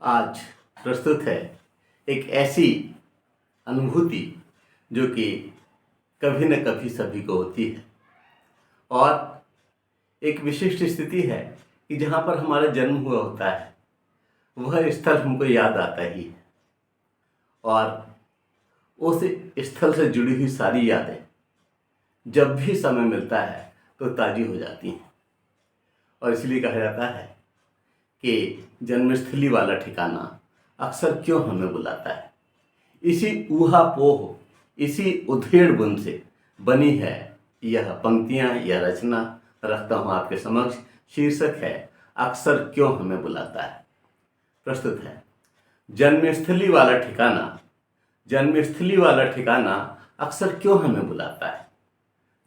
आज प्रस्तुत है एक ऐसी अनुभूति जो कि कभी न कभी सभी को होती है और एक विशिष्ट स्थिति है कि जहाँ पर हमारा जन्म हुआ होता है वह स्थल हमको याद आता ही है और उस स्थल से जुड़ी हुई सारी यादें जब भी समय मिलता है तो ताज़ी हो जाती हैं। और इसलिए कहा जाता है कि जन्मस्थली वाला ठिकाना अक्सर क्यों हमें बुलाता है। इसी ऊहापोह इसी उधेड़ बुन से बनी है यह पंक्तियाँ, यह रचना रखता हूँ आपके समक्ष। शीर्षक है अक्सर क्यों हमें बुलाता है। प्रस्तुत है। जन्मस्थली वाला ठिकाना, जन्मस्थली वाला ठिकाना अक्सर क्यों हमें बुलाता है।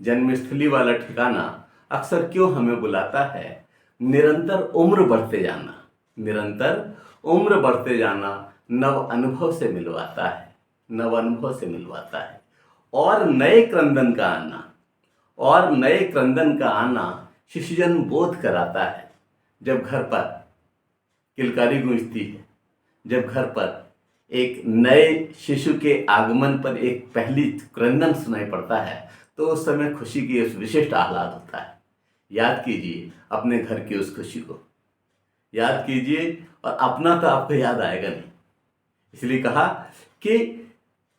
जन्मस्थली वाला ठिकाना अक्सर क्यों हमें बुलाता है। निरंतर उम्र बढ़ते जाना, निरंतर उम्र बढ़ते जाना नव अनुभव से मिलवाता है, नव अनुभव से मिलवाता है। और नए क्रंदन का आना, और नए क्रंदन का आना शिशुजन बोध कराता है। जब घर पर किलकारी गूंजती है, जब घर पर एक नए शिशु के आगमन पर एक पहली क्रंदन सुनाई पड़ता है तो उस समय खुशी की उस विशिष्ट आह्लाद होता है। याद कीजिए अपने घर की उस खुशी को, याद कीजिए और अपना तो आपको याद आएगा नहीं। इसलिए कहा कि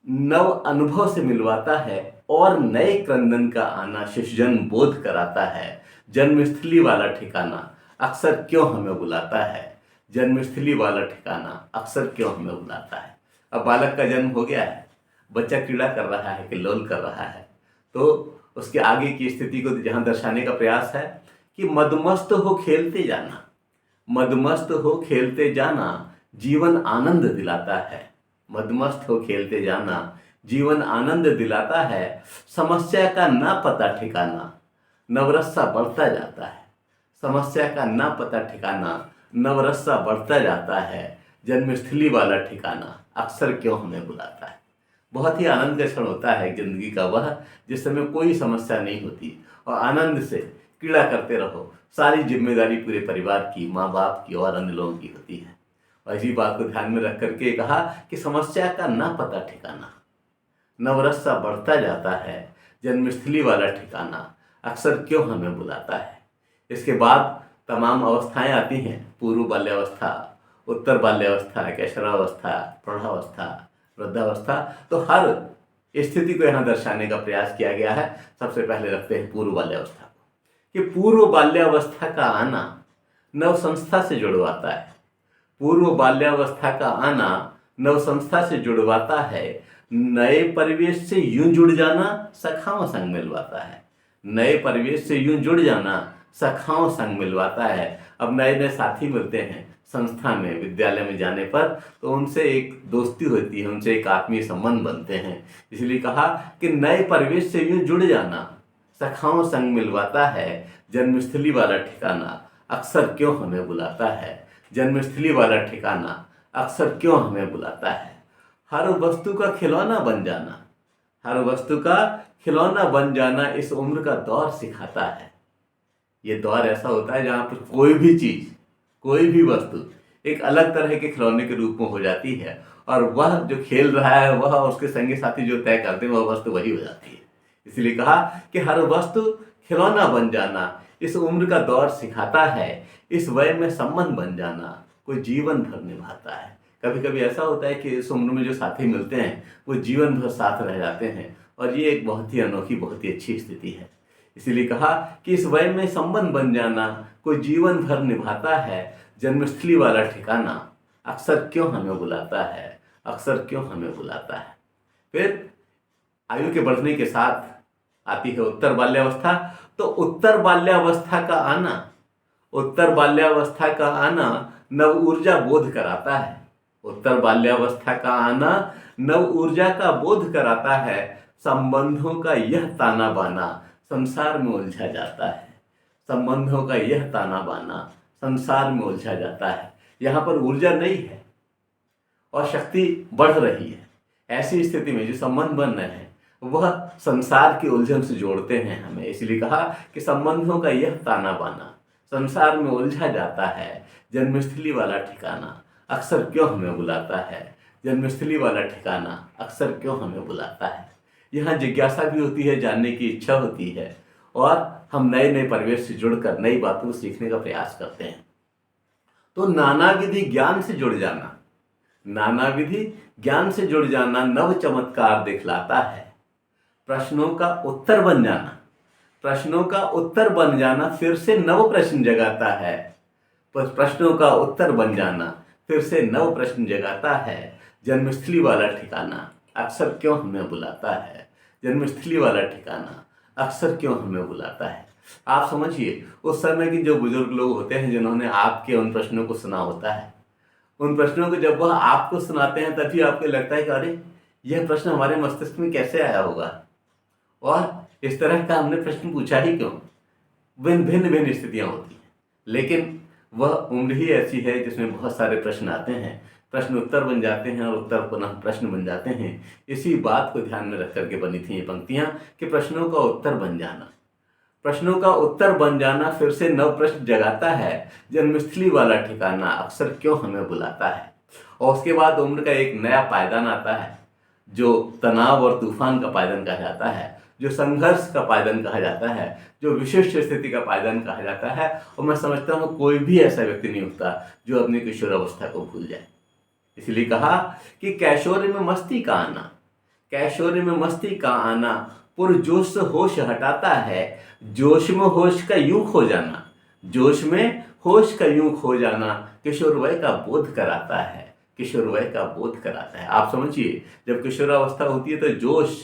नव अनुभव से मिलवाता है और नए क्रंदन का आना शिशुजन बोध कराता है। जन्मस्थली वाला ठिकाना अक्सर क्यों हमें बुलाता है। जन्मस्थली वाला ठिकाना अक्सर क्यों हमें बुलाता है। अब बालक का जन्म हो गया है, बच्चा क्रीड़ा कर रहा है, किल्लोल कर रहा है, तो उसके आगे की स्थिति को जहाँ दर्शाने का प्रयास है कि मदमस्त हो खेलते जाना, मदमस्त हो खेलते जाना जीवन आनंद दिलाता है। मदमस्त हो खेलते जाना जीवन आनंद दिलाता है। समस्या का ना पता ठिकाना नवरसा बढ़ता जाता है। समस्या का ना पता ठिकाना नवरसा बढ़ता जाता है। जन्मस्थली वाला ठिकाना अक्सर क्यों हमें बुलाता है। बहुत ही आनंद का क्षण होता है जिंदगी का वह जिस समय कोई समस्या नहीं होती और आनंद से क्रीड़ा करते रहो। सारी जिम्मेदारी पूरे परिवार की, माँ बाप की और अन्य लोगों की होती है। और इसी बात को ध्यान में रख करके कहा कि समस्या का ना पता ठिकाना नवरसा बढ़ता जाता है। जन्मस्थली वाला ठिकाना अक्सर क्यों हमें बुलाता है। इसके बाद तमाम अवस्थाएं आती हैं। पूर्व बाल्यावस्था, उत्तर बाल्यावस्था, कैशोरावस्था, प्रौढ़ावस्था, वृद्धावस्था। तो हर स्थिति को यहाँ दर्शाने का प्रयास किया गया है। सबसे पहले रखते हैं पूर्व बाल्यावस्था को, कि पूर्व बाल्यावस्था का आना नव संस्था से जुड़वाता है। पूर्व बाल्यावस्था का आना नव संस्था से जुड़वाता है। नए परिवेश से यूं जुड़ जाना सखाओं संग मिलवाता है। नए परिवेश से यूं जुड़ जाना सखाओं संग मिलवाता है। अब नए नए साथी मिलते हैं संस्था में, विद्यालय में जाने पर, तो उनसे एक दोस्ती होती है, उनसे एक आत्मीय संबंध बनते हैं। इसलिए कहा कि नए परिवेश से यूं जुड़ जाना सखाओं संग मिलवाता है। जन्मस्थली वाला ठिकाना अक्सर क्यों हमें बुलाता है। जन्मस्थली वाला ठिकाना अक्सर क्यों हमें बुलाता है। हर वस्तु का खिलौना बन जाना, हर वस्तु का खिलौना बन जाना इस उम्र का दौर सिखाता है। ये दौर ऐसा होता है जहाँ पर कोई भी चीज़, कोई भी वस्तु एक अलग तरह के खिलौने के रूप में हो जाती है और वह जो खेल रहा है वह उसके संगी साथी जो तय करते हैं वह वस्तु वही हो जाती है। इसलिए कहा कि हर वस्तु खिलौना बन जाना इस उम्र का दौर सिखाता है। इस वय में संबंध बन जाना कोई जीवन भर निभाता है। कभी कभी ऐसा होता है कि इस उम्र में जो साथी मिलते हैं वो जीवन भर साथ रह जाते हैं और ये एक बहुत ही अनोखी, बहुत ही अच्छी स्थिति है। इसीलिए कहा कि इस वय में संबंध बन जाना कोई जीवन भर निभाता है। जन्मस्थली वाला ठिकाना अक्सर क्यों हमें बुलाता है, अक्सर क्यों हमें बुलाता है। फिर आयु के बढ़ने के साथ आती है उत्तर बाल्यावस्था। तो उत्तर बाल्यावस्था का आना, उत्तर बाल्यावस्था का आना नव ऊर्जा बोध कराता है। उत्तर बाल्यावस्था का आना नव ऊर्जा का बोध कराता है। संबंधों का यह ताना बाना संसार में उलझा जाता है। संबंधों का यह ताना बाना संसार में उलझा जाता है। यहाँ पर ऊर्जा नहीं है और शक्ति बढ़ रही है। ऐसी स्थिति में जो संबंध बन रहे हैं वह संसार की उलझन से जोड़ते हैं हमें। इसलिए कहा कि संबंधों का यह ताना बाना संसार में उलझा जाता है। जन्मस्थली वाला ठिकाना अक्सर क्यों हमें बुलाता है, जन्मस्थली वाला ठिकाना अक्सर क्यों हमें बुलाता है। यहाँ जिज्ञासा भी होती है, जानने की इच्छा होती है और हम नए नए परिवेश से जुड़कर नई बातों को सीखने का प्रयास करते हैं। तो नाना विधि ज्ञान से जुड़ जाना, नाना विधि ज्ञान से जुड़ जाना नव चमत्कार दिखलाता है। प्रश्नों का उत्तर बन जाना, प्रश्नों का उत्तर बन जाना फिर से नव प्रश्न जगाता है। प्रश्नों का उत्तर बन जाना फिर से नव प्रश्न जगाता है। जन्मस्थली वाला ठिकाना अक्सर क्यों हमें बुलाता है, जन्मस्थली वाला ठिकाना अक्सर क्यों हमें बुलाता है। आप समझिए, उस समय के जो बुजुर्ग लोग होते हैं जिन्होंने आपके उन प्रश्नों को सुना होता है, उन प्रश्नों को जब वह आपको सुनाते हैं तभी आपको लगता है कि अरे यह प्रश्न हमारे मस्तिष्क में कैसे आया होगा और इस तरह का हमने प्रश्न पूछा ही क्यों। भिन्न भिन्न भिन्न स्थितियाँ होती हैं, लेकिन वह उम्र ही ऐसी है जिसमें बहुत सारे प्रश्न आते हैं, प्रश्न उत्तर बन जाते हैं और उत्तर पुनः प्रश्न बन जाते हैं। इसी बात को ध्यान में रख करके बनी थी ये पंक्तियाँ कि प्रश्नों का उत्तर बन जाना, प्रश्नों का उत्तर बन जाना फिर से नव प्रश्न जगाता है। जन्मस्थली वाला ठिकाना अक्सर क्यों हमें बुलाता है। और उसके बाद उम्र का एक नया पायदान आता है जो तनाव और तूफान का पायदान कहा जाता है, जो संघर्ष का पायदान कहा जाता है, जो विशिष्ट स्थिति का पायदान कहा जाता है। और मैं समझता हूँ कोई भी ऐसा व्यक्ति नहीं होता जो अपनी किशोरावस्था को भूल जाए। इसलिए कहा कि कैशोरी में मस्ती का आना, कैशोरी में मस्ती का आना पुरजोश से होश हटाता है। जोश में होश का यूं खो जाना, जोश में होश का यूं खो जाना किशोर वय का बोध कराता है, किशोर वय का बोध कराता है। आप समझिए, जब किशोरावस्था होती है तो जोश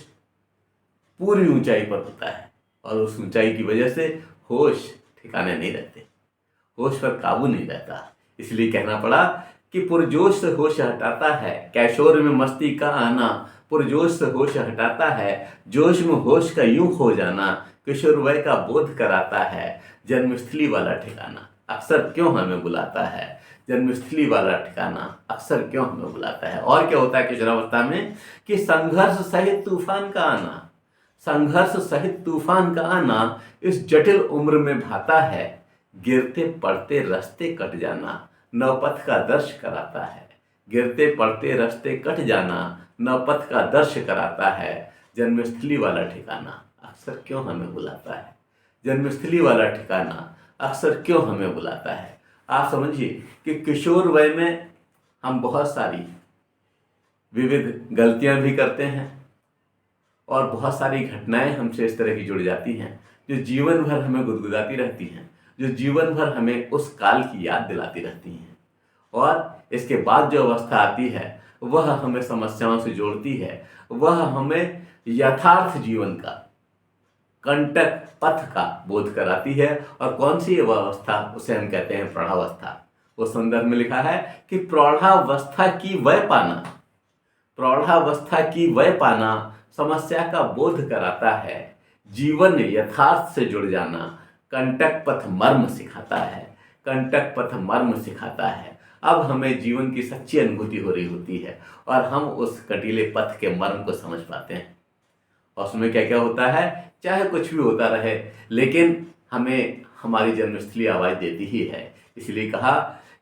पूरी ऊंचाई पर होता है और उस ऊंचाई की वजह से होश ठिकाने नहीं रहते, होश पर काबू नहीं रहता। इसलिए कहना पड़ा कि पुरजोश से होश हटाता है, कैशोर में मस्ती का आना पुरजोश से होश हटाता है। जोश में होश का यूं खो जाना किशोर वय का बोध कराता है। जन्मस्थली वाला ठिकाना अक्सर क्यों हमें बुलाता है, जन्मस्थली वाला ठिकाना अक्सर क्यों हमें बुलाता है। और क्या होता है किशोरावस्था में कि संघर्ष सहित तूफान का आना, संघर्ष सहित तूफान का आना इस जटिल उम्र में भाता है। गिरते पड़ते रास्ते कट जाना नवपथ का दर्श कराता है, गिरते पड़ते रास्ते कट जाना नवपथ का दर्श कराता है। जन्मस्थली वाला ठिकाना अक्सर क्यों हमें बुलाता है, जन्मस्थली वाला ठिकाना अक्सर क्यों हमें बुलाता है। आप समझिए कि किशोर वय में हम बहुत सारी विविध गलतियां भी करते हैं और बहुत सारी घटनाएं हमसे इस तरह की जुड़ जाती हैं जो जीवन भर हमें गुदगुदाती रहती हैं, जो जीवन भर हमें उस काल की याद दिलाती रहती हैं। और इसके बाद जो अवस्था आती है वह हमें समस्याओं से जोड़ती है, वह हमें यथार्थ जीवन का, कंटक पथ का बोध कराती है। और कौन सी वह अवस्था, उसे हम कहते हैं प्रौढ़ावस्था। उस संदर्भ में लिखा है कि प्रौढ़ावस्था की वय पाना, प्रौढ़ावस्था की वय पाना समस्या का बोध कराता है। जीवन यथार्थ से जुड़ जाना कंटक पथ मर्म सिखाता है, कंटक पथ मर्म सिखाता है। अब हमें जीवन की सच्ची अनुभूति हो रही होती है और हम उस कटीले पथ के मर्म को समझ पाते हैं। और उसमें क्या क्या होता है, चाहे कुछ भी होता रहे, लेकिन हमें हमारी जन्मस्थली आवाज़ देती ही है। इसलिए कहा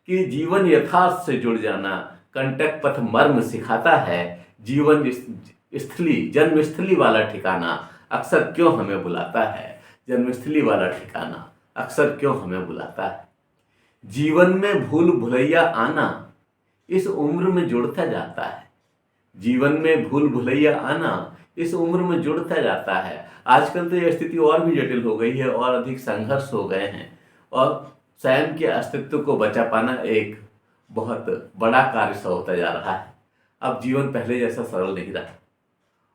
कि जीवन यथार्थ से जुड़ जाना कंटक पथ मर्म सिखाता है। जीवन स्थली, जन्मस्थली वाला ठिकाना अक्सर क्यों हमें बुलाता है, जन्मस्थली वाला ठिकाना अक्सर क्यों हमें बुलाता है। जीवन में भूल भुलैया आना इस उम्र में जुड़ता जाता है, जीवन में भूल भुलैया आना इस उम्र में जुड़ता जाता है। आजकल तो यह स्थिति और भी जटिल हो गई है और अधिक संघर्ष हो गए हैं और स्वयं के अस्तित्व को बचा पाना एक बहुत बड़ा कार्य सा होता जा रहा है। अब जीवन पहले जैसा सरल नहीं रहा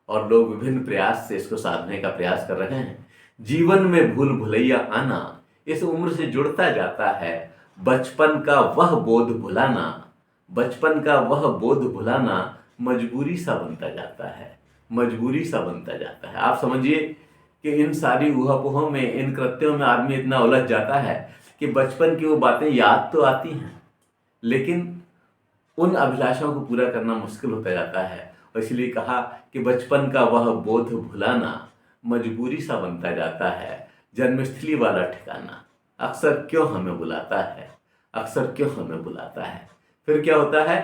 और लोग विभिन्न प्रयास से इसको साधने का प्रयास कर रहे हैं। जीवन में भूल भुलैया आना इस उम्र से जुड़ता जाता है। बचपन का वह बोध भुलाना, बचपन का वह बोध भुलाना मजबूरी सा बनता जाता है, मजबूरी सा बनता जाता है। आप समझिए कि इन सारी ऊहापोहों में, इन कृत्यों में आदमी इतना उलझ जाता है कि बचपन की वो बातें याद तो आती हैं लेकिन उन अभिलाषाओं को पूरा करना मुश्किल होता जाता है। और इसलिए कहा कि बचपन का वह बोध भुलाना मजबूरी सा बनता जाता है। जन्मस्थली वाला ठिकाना अक्सर क्यों हमें बुलाता है, अक्सर क्यों हमें बुलाता है। फिर क्या होता है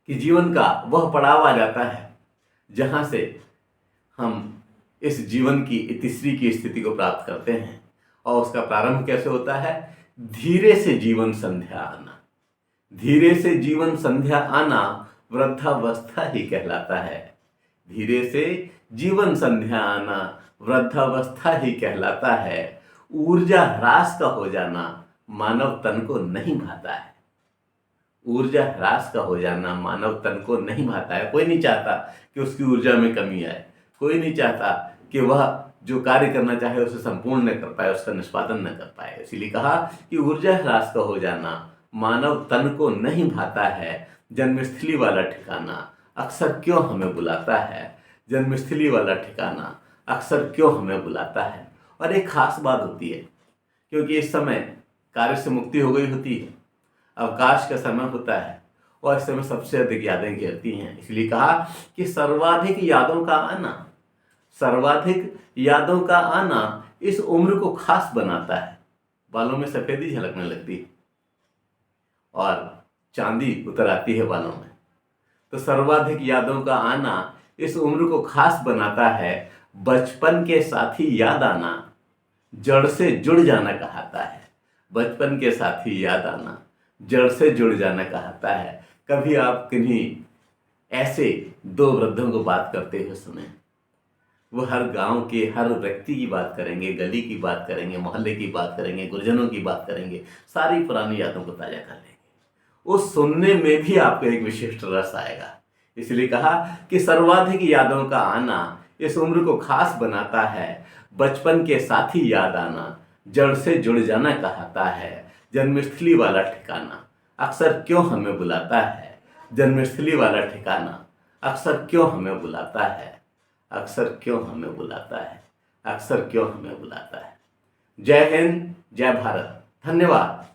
कि जीवन का वह पड़ाव आ जाता है जहाँ से हम इस जीवन की तीसरी की स्थिति को प्राप्त करते हैं। और उसका प्रारंभ कैसे होता है? धीरे से जीवन संध्या आना। धीरे से जीवन संध्या आना वृद्धावस्था ही कहलाता है। धीरे से जीवन संध्या आना वृद्धावस्था ही कहलाता है। ऊर्जा ह्रास का हो जाना मानव तन को नहीं भाता है। ऊर्जा ह्रास का हो जाना मानव तन को नहीं भाता है। कोई नहीं चाहता कि उसकी ऊर्जा में कमी आए। कोई नहीं चाहता कि वह जो कार्य करना चाहे उसे संपूर्ण न कर पाए, उसका निष्पादन न कर पाए। इसीलिए कहा कि ऊर्जा ह्रास का हो जाना मानव तन को नहीं भाता है। जन्मस्थली वाला ठिकाना अक्सर क्यों हमें बुलाता है? जन्मस्थली वाला ठिकाना अक्सर क्यों हमें बुलाता है? और एक खास बात होती है, क्योंकि इस समय कार्य से मुक्ति हो गई होती है, अवकाश का समय होता है और इस समय सबसे अधिक यादें घेरती हैं। इसलिए कहा कि सर्वाधिक यादों का आना, सर्वाधिक यादों का आना इस उम्र को खास बनाता है। बालों में सफेदी झलकने लगती है और चांदी उतर आती है बालों में। तो सर्वाधिक यादों का आना इस उम्र को खास बनाता है। बचपन के साथी याद आना जड़ से जुड़ जाना कहलाता है। बचपन के साथी याद आना जड़ से जुड़ जाना कहलाता है। कभी आप किन्हीं ऐसे दो वृद्धों को बात करते हुए सुने, वो हर गांव के हर व्यक्ति की बात करेंगे, गली की बात करेंगे, मोहल्ले की बात करेंगे, गुरजनों की बात करेंगे, सारी पुरानी यादों को ताजा कर लेंगे। उस सुनने में भी आपको एक विशिष्ट रस आएगा। इसलिए कहा कि सर्वाधिक यादों का आना इस उम्र को खास बनाता है। बचपन के साथी याद आना जड़ से जुड़ जाना कहलाता है। जन्मस्थली वाला ठिकाना अक्सर क्यों हमें बुलाता है? जन्मस्थली वाला ठिकाना अक्सर क्यों हमें बुलाता है? अक्सर क्यों हमें बुलाता है? अक्सर क्यों हमें बुलाता है? जय हिंद, जय भारत, धन्यवाद।